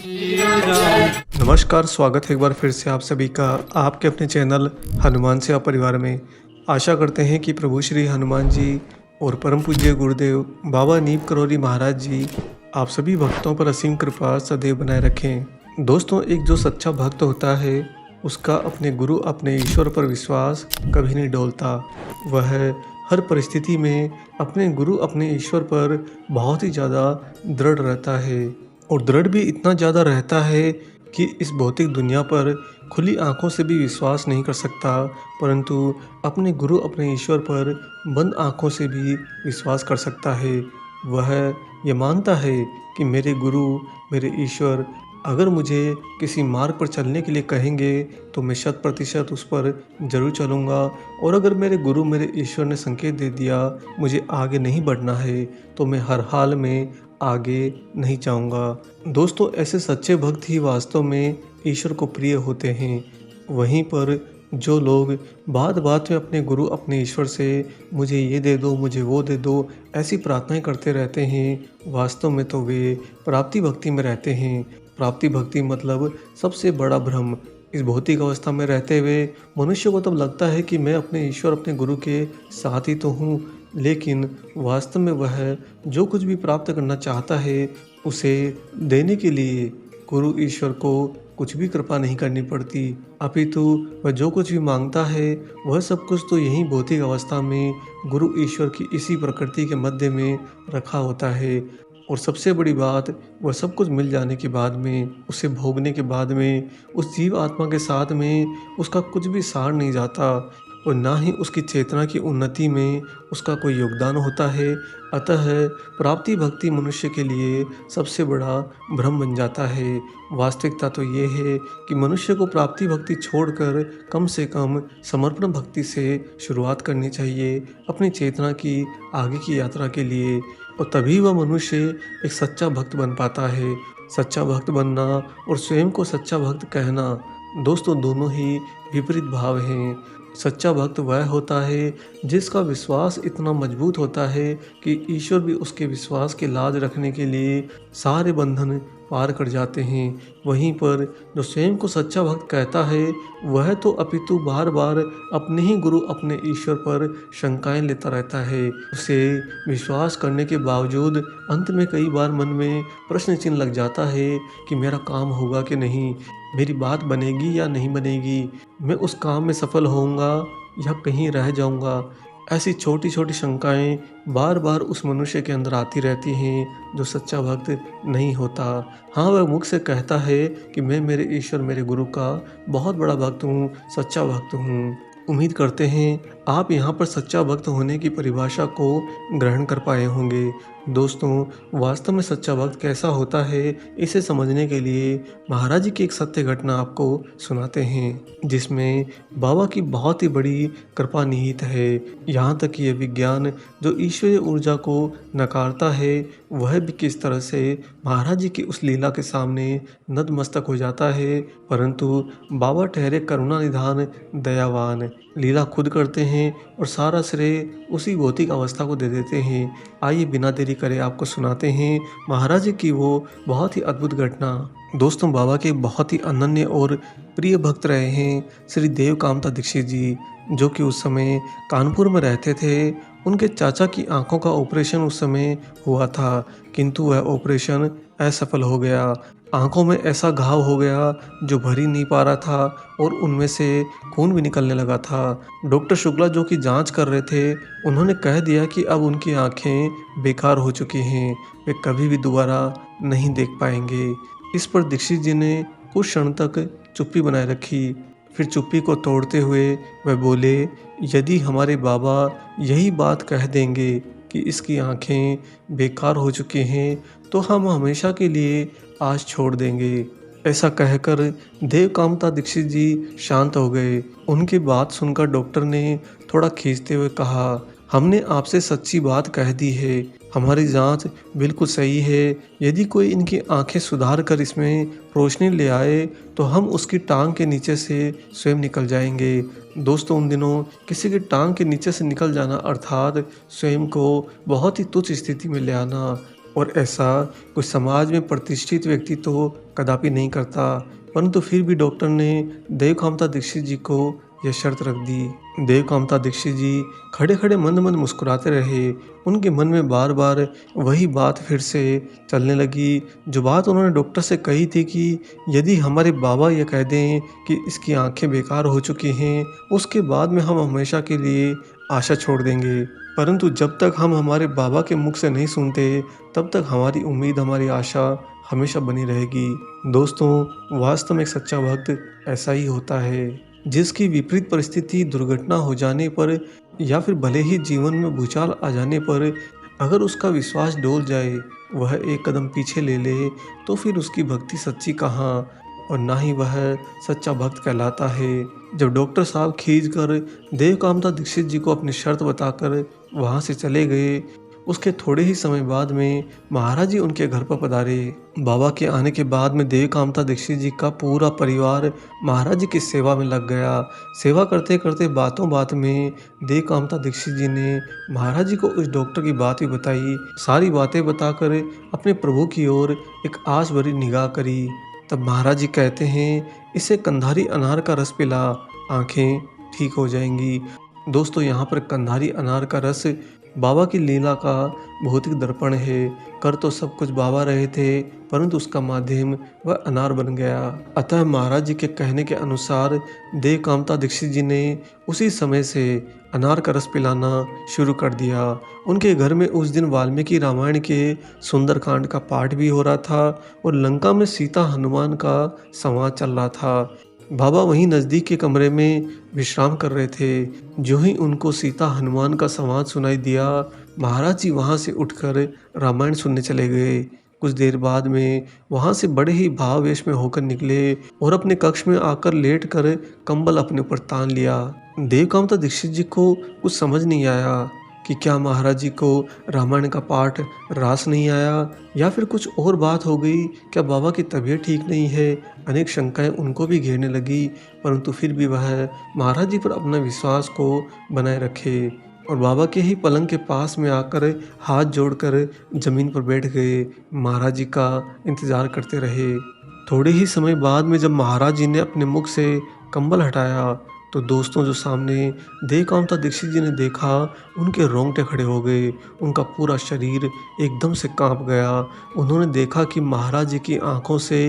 नमस्कार, स्वागत है एक बार फिर से आप सभी का आपके अपने चैनल हनुमान सेवा परिवार में। आशा करते हैं कि प्रभु श्री हनुमान जी और परम पूज्य गुरुदेव बाबा नीम करौरी महाराज जी आप सभी भक्तों पर असीम कृपा सदैव बनाए रखें। दोस्तों, एक जो सच्चा भक्त होता है उसका अपने गुरु अपने ईश्वर पर विश्वास कभी नहीं डोलता। वह हर परिस्थिति में अपने गुरु अपने ईश्वर पर बहुत ही ज़्यादा दृढ़ रहता है और दृढ़ भी इतना ज़्यादा रहता है कि इस भौतिक दुनिया पर खुली आंखों से भी विश्वास नहीं कर सकता, परंतु अपने गुरु अपने ईश्वर पर बंद आंखों से भी विश्वास कर सकता है। वह ये मानता है कि मेरे गुरु मेरे ईश्वर अगर मुझे किसी मार्ग पर चलने के लिए कहेंगे तो मैं 100% उस पर ज़रूर चलूँगा, और अगर मेरे गुरु मेरे ईश्वर ने संकेत दे दिया मुझे आगे नहीं बढ़ना है तो मैं हर हाल में आगे नहीं जाऊँगा। दोस्तों, ऐसे सच्चे भक्त ही वास्तव में ईश्वर को प्रिय होते हैं। वहीं पर जो लोग बात बात में अपने गुरु अपने ईश्वर से मुझे ये दे दो मुझे वो दे दो ऐसी प्रार्थनाएं करते रहते हैं, वास्तव में तो वे प्राप्ति भक्ति में रहते हैं। प्राप्ति भक्ति मतलब सबसे बड़ा भ्रम। इस भौतिक अवस्था में रहते हुए मनुष्य को तब लगता है कि मैं अपने ईश्वर अपने गुरु के साथ ही तो हूँ, लेकिन वास्तव में वह जो कुछ भी प्राप्त करना चाहता है उसे देने के लिए गुरु ईश्वर को कुछ भी कृपा नहीं करनी पड़ती, अपितु वह जो कुछ भी मांगता है वह सब कुछ तो यही भौतिक अवस्था में गुरु ईश्वर की इसी प्रकृति के मध्य में रखा होता है। और सबसे बड़ी बात, वह सब कुछ मिल जाने के बाद में उसे भोगने के बाद में उस जीव आत्मा के साथ में उसका कुछ भी सार नहीं जाता और ना ही उसकी चेतना की उन्नति में उसका कोई योगदान होता है। अतः प्राप्ति भक्ति मनुष्य के लिए सबसे बड़ा भ्रम बन जाता है। वास्तविकता तो ये है कि मनुष्य को प्राप्ति भक्ति छोड़कर कम से कम समर्पण भक्ति से शुरुआत करनी चाहिए अपनी चेतना की आगे की यात्रा के लिए, और तभी वह मनुष्य एक सच्चा भक्त बन पाता है। सच्चा भक्त बनना और स्वयं को सच्चा भक्त कहना, दोस्तों, दोनों ही विपरीत भाव हैं। सच्चा भक्त वह होता है जिसका विश्वास इतना मजबूत होता है कि ईश्वर भी उसके विश्वास की लाज रखने के लिए सारे बंधन पार कर जाते हैं। वहीं पर जो स्वयं को सच्चा भक्त कहता है वह तो अपितु बार बार अपने ही गुरु अपने ईश्वर पर शंकाएं लेता रहता है। उसे विश्वास करने के बावजूद अंत में कई बार मन में प्रश्न चिन्ह लग जाता है कि मेरा काम होगा कि नहीं, मेरी बात बनेगी या नहीं बनेगी, मैं उस काम में सफल होऊंगा या कहीं रह जाऊंगा। ऐसी छोटी छोटी शंकाएं बार बार उस मनुष्य के अंदर आती रहती हैं जो सच्चा भक्त नहीं होता। हाँ, वह मुख से कहता है कि मैं मेरे ईश्वर मेरे गुरु का बहुत बड़ा भक्त हूँ, सच्चा भक्त हूँ। उम्मीद करते हैं आप यहाँ पर सच्चा भक्त होने की परिभाषा को ग्रहण कर पाए होंगे। दोस्तों, वास्तव में सच्चा भक्त कैसा होता है इसे समझने के लिए महाराज जी की एक सत्य घटना आपको सुनाते हैं जिसमें बाबा की बहुत ही बड़ी कृपा निहित है। यहाँ तक कि यह विज्ञान जो ईश्वरीय ऊर्जा को नकारता है वह भी किस तरह से महाराज जी की उस लीला के सामने नतमस्तक हो जाता है, परंतु बाबा ठहरे करुणा निधान दयावान, लीला खुद करते हैं और सारा श्रेय उसी भौतिक अवस्था को दे देते हैं। आइए बिना देरी करे आपको सुनाते हैं महाराज जी की वो बहुत ही अद्भुत घटना। दोस्तों, बाबा के बहुत ही अनन्य और प्रिय भक्त रहे हैं श्री देव कामता दीक्षित जी, जो कि उस समय कानपुर में रहते थे। उनके चाचा की आंखों का ऑपरेशन उस समय हुआ था, किंतु वह ऑपरेशन असफल हो गया। आंखों में ऐसा घाव हो गया जो भर ही नहीं पा रहा था और उनमें से खून भी निकलने लगा था। डॉक्टर शुक्ला जो कि जांच कर रहे थे उन्होंने कह दिया कि अब उनकी आंखें बेकार हो चुकी हैं, वे कभी भी दोबारा नहीं देख पाएंगे। इस पर दीक्षित जी ने कुछ क्षण तक चुप्पी बनाए रखी, फिर चुप्पी को तोड़ते हुए वह बोले, यदि हमारे बाबा यही बात कह देंगे कि इसकी आंखें बेकार हो चुकी हैं तो हम हमेशा के लिए आस छोड़ देंगे। ऐसा कहकर देव कामता दीक्षित जी शांत हो गए। उनकी बात सुनकर डॉक्टर ने थोड़ा खींचते हुए कहा, हमने आपसे सच्ची बात कह दी है, हमारी जांच बिल्कुल सही है। यदि कोई इनकी आंखें सुधार कर इसमें रोशनी ले आए तो हम उसकी टांग के नीचे से स्वयं निकल जाएंगे। दोस्तों, उन दिनों किसी की टांग के नीचे से निकल जाना अर्थात स्वयं को बहुत ही तुच्छ स्थिति में ले आना। और ऐसा कोई समाज में प्रतिष्ठित व्यक्ति तो कदापि नहीं करता। परंतु फिर भी डॉक्टर ने देवकांता दीक्षित जी को यह शर्त रख दी। देवकांता दीक्षित जी खड़े खड़े मंद मंद मुस्कुराते रहे। उनके मन में बार बार वही बात फिर से चलने लगी, जो बात उन्होंने डॉक्टर से कही थी कि यदि हमारे बाबा ये कह दें कि इसकी आंखें बेकार हो चुकी हैं, उसके बाद में हम हमेशा के लिए आशा छोड़ देंगे। परंतु जब तक हम हमारे बाबा के मुख से नहीं सुनते, तब तक हमारी उम्मीद, हमारी आशा हमेशा बनी रहेगी। दोस्तों, वास्तव में एक सच्चा भक्त ऐसा ही होता है, जिसकी विपरीत परिस्थिति, दुर्घटना हो जाने पर या फिर भले ही जीवन में भूचाल आ जाने पर अगर उसका विश्वास डोल जाए, वह एक कदम पीछे ले ले, तो फिर उसकी भक्ति सच्ची कहाँ और ना ही वह सच्चा भक्त कहलाता है। जब डॉक्टर साहब खींच कर देवकांता दीक्षित जी को अपनी शर्त बताकर वहाँ से चले गए, उसके थोड़े ही समय बाद में महाराज जी उनके घर पर पधारे। बाबा के आने के बाद में देवकांता दीक्षित जी का पूरा परिवार महाराज जी की सेवा में लग गया। सेवा करते करते बातों बात में देवकांता दीक्षित जी ने महाराज जी को उस डॉक्टर की बात भी बताई। सारी बातें बताकर अपने प्रभु की ओर एक आस भरी निगाह करी। तब महाराज जी कहते हैं, इसे कंधारी अनार का रस पिला, आंखें ठीक हो जाएंगी। दोस्तों, यहाँ पर कंधारी अनार का रस बाबा की लीला का भौतिक दर्पण है। कर तो सब कुछ बाबा रहे थे, परंतु उसका माध्यम वह अनार बन गया। अतः महाराज जी के कहने के अनुसार देवकांता दीक्षित जी ने उसी समय से अनार का रस पिलाना शुरू कर दिया। उनके घर में उस दिन वाल्मीकि रामायण के सुंदरकांड का पाठ भी हो रहा था और लंका में सीता हनुमान का संवाद चल रहा था। बाबा वहीं नज़दीक के कमरे में विश्राम कर रहे थे। जो ही उनको सीता हनुमान का संवाद सुनाई दिया, महाराज जी वहाँ से उठकर रामायण सुनने चले गए। कुछ देर बाद में वहाँ से बड़े ही भावावेश में होकर निकले और अपने कक्ष में आकर लेटकर कंबल अपने ऊपर तान लिया। देवकांता दीक्षित जी को कुछ समझ नहीं आया कि क्या महाराज जी को रामायण का पाठ रास नहीं आया या फिर कुछ और बात हो गई, क्या बाबा की तबीयत ठीक नहीं है। अनेक शंकाएं उनको भी घेरने लगी, परंतु फिर भी वह महाराज जी पर अपना विश्वास को बनाए रखे और बाबा के ही पलंग के पास में आकर हाथ जोड़कर जमीन पर बैठ गए। महाराज जी का इंतजार करते रहे। थोड़े ही समय बाद में जब महाराज जी ने अपने मुख से कंबल हटाया, तो दोस्तों, जो सामने देवकांता दीक्षित जी ने देखा, उनके रोंगटे खड़े हो गए। उनका पूरा शरीर एकदम से कांप गया। उन्होंने देखा कि महाराज जी की आंखों से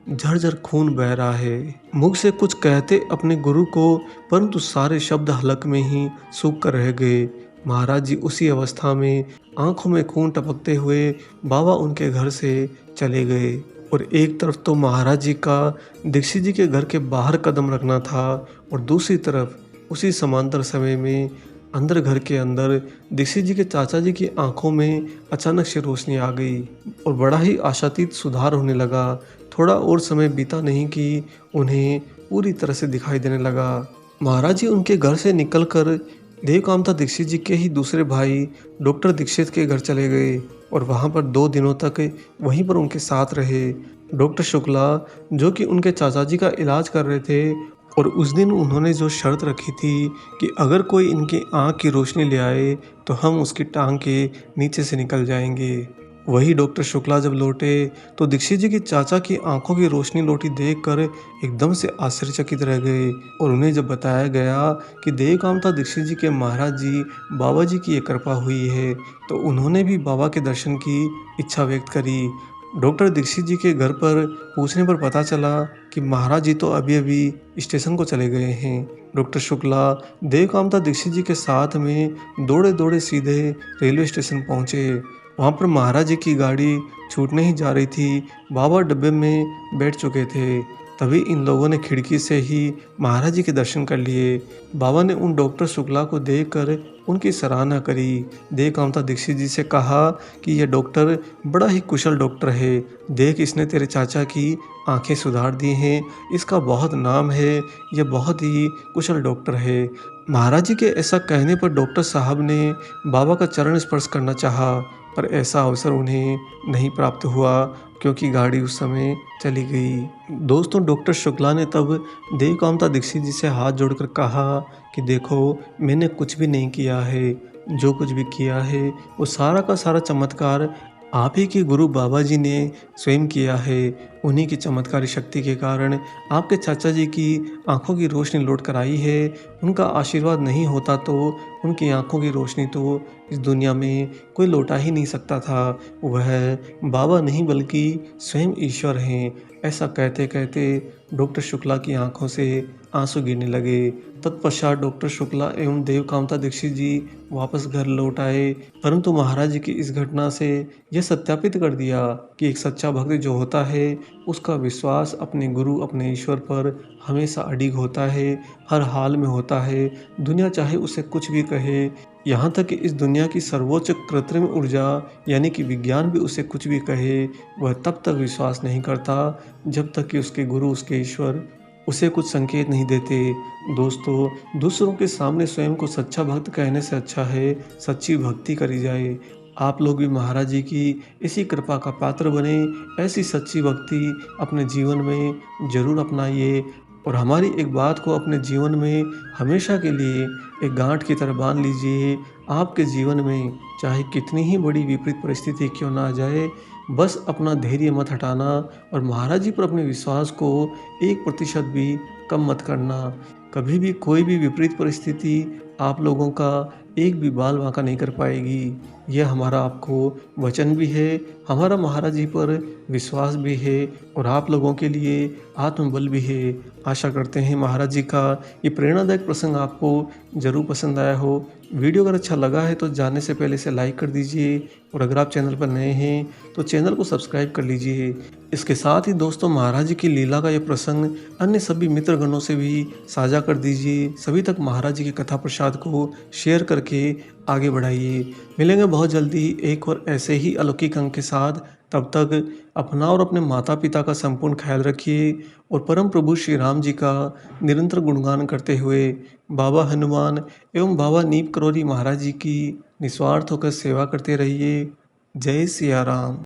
झरझर खून बह रहा है। मुख से कुछ कहते अपने गुरु को, परंतु सारे शब्द हलक में ही सूख कर रह गए। महाराज जी उसी अवस्था में आंखों में खून टपकते हुए बाबा उनके घर से चले गए। और एक तरफ तो महाराज जी का दीक्षित जी के घर के बाहर कदम रखना था और दूसरी तरफ उसी समांतर समय में अंदर घर के अंदर दीक्षित जी के चाचा जी की आंखों में अचानक से रोशनी आ गई और बड़ा ही आशातीत सुधार होने लगा। थोड़ा और समय बीता नहीं कि उन्हें पूरी तरह से दिखाई देने लगा। महाराज जी उनके घर से निकलकर देवकांता दीक्षित जी के ही दूसरे भाई डॉक्टर दीक्षित के घर चले गए और वहाँ पर 2 दिनों तक वहीं पर उनके साथ रहे। डॉक्टर शुक्ला, जो कि उनके चाचा जी का इलाज कर रहे थे, और उस दिन उन्होंने जो शर्त रखी थी कि अगर कोई इनकी आँख की रोशनी ले आए तो हम उसकी टांग के नीचे से निकल जाएंगे, वही डॉक्टर शुक्ला जब लौटे तो दीक्षित जी के चाचा की आंखों की रोशनी लौटी देखकर एकदम से आश्चर्यचकित रह गए। और उन्हें जब बताया गया कि देवकांता दीक्षित जी के महाराज जी बाबा जी की ये कृपा हुई है, तो उन्होंने भी बाबा के दर्शन की इच्छा व्यक्त करी। डॉक्टर दीक्षित जी के घर पर पूछने पर पता चला कि महाराज जी तो अभी अभी स्टेशन को चले गए हैं। डॉक्टर शुक्ला देवकांता दीक्षित जी के साथ में दौड़े दौड़े सीधे रेलवे स्टेशन पहुंचे। वहाँ पर महाराज जी की गाड़ी छूटने ही जा रही थी। बाबा डब्बे में बैठ चुके थे। तभी इन लोगों ने खिड़की से ही महाराज जी के दर्शन कर लिए। बाबा ने उन डॉक्टर शुक्ला को देखकर उनकी सराहना करी। देवकांता दीक्षित जी से कहा कि यह डॉक्टर बड़ा ही कुशल डॉक्टर है। देख, इसने तेरे चाचा की आंखें सुधार दी हैं। इसका बहुत नाम है। यह बहुत ही कुशल डॉक्टर है। महाराज जी के ऐसा कहने पर डॉक्टर साहब ने बाबा का चरण स्पर्श करना चाहा, पर ऐसा अवसर उन्हें नहीं प्राप्त हुआ क्योंकि गाड़ी उस समय चली गई। दोस्तों, डॉक्टर शुक्ला ने तब देवकांता दीक्षित जी से हाथ जोड़कर कहा कि देखो, मैंने कुछ भी नहीं किया है। जो कुछ भी किया है वो सारा का सारा चमत्कार आप ही के गुरु बाबा जी ने स्वयं किया है। उन्हीं की चमत्कारी शक्ति के कारण आपके चाचा जी की आंखों की रोशनी लौट कर आई है। उनका आशीर्वाद नहीं होता तो उनकी आंखों की रोशनी तो इस दुनिया में कोई लौटा ही नहीं सकता था। वह बाबा नहीं बल्कि स्वयं ईश्वर हैं। ऐसा कहते कहते डॉक्टर शुक्ला की आंखों से आंसू गिरने लगे। तत्पश्चात डॉक्टर शुक्ला एवं देवकांता दीक्षित जी वापस घर लौट आए, परंतु महाराज जी की इस घटना से यह सत्यापित कर दिया कि एक सच्चा भक्त जो होता है उसका विश्वास अपने गुरु अपने ईश्वर पर हमेशा अडिग होता है, हर हाल में होता है। दुनिया चाहे उसे कुछ भी कहे, यहाँ तक कि इस दुनिया की सर्वोच्च कृत्रिम ऊर्जा यानी कि विज्ञान भी उसे कुछ भी कहे, वह तब तक विश्वास नहीं करता जब तक कि उसके गुरु उसके ईश्वर उसे कुछ संकेत नहीं देते। दोस्तों, दूसरों के सामने स्वयं को सच्चा भक्त कहने से अच्छा है सच्ची भक्ति करी जाए। आप लोग भी महाराज जी की इसी कृपा का पात्र बने, ऐसी सच्ची भक्ति अपने जीवन में ज़रूर अपनाइए और हमारी एक बात को अपने जीवन में हमेशा के लिए एक गांठ की तरह बांध लीजिए। आपके जीवन में चाहे कितनी ही बड़ी विपरीत परिस्थिति क्यों ना आ जाए, बस अपना धैर्य मत हटाना और महाराज जी पर अपने विश्वास को 1% भी कम मत करना। कभी भी कोई भी विपरीत परिस्थिति आप लोगों का एक भी बाल बांका नहीं कर पाएगी। यह हमारा आपको वचन भी है, हमारा महाराज जी पर विश्वास भी है और आप लोगों के लिए आत्मबल भी है। आशा करते हैं महाराज जी का ये प्रेरणादायक प्रसंग आपको ज़रूर पसंद आया हो। वीडियो अगर अच्छा लगा है तो जाने से पहले इसे लाइक कर दीजिए और अगर आप चैनल पर नए हैं तो चैनल को सब्सक्राइब कर लीजिए। इसके साथ ही दोस्तों, महाराज जी की लीला का यह प्रसंग अन्य सभी मित्रगणों से भी साझा कर दीजिए। सभी तक महाराज जी की कथा प्रसाद को शेयर करके आगे बढ़ाइए। मिलेंगे बहुत जल्दी एक और ऐसे ही अलौकिक अंक के साथ। तब तक अपना और अपने माता पिता का संपूर्ण ख्याल रखिए और परम प्रभु श्री राम जी का निरंतर गुणगान करते हुए बाबा हनुमान एवं बाबा नीप करोली महाराज जी की निस्वार्थ होकर सेवा करते रहिए। जय सिया राम।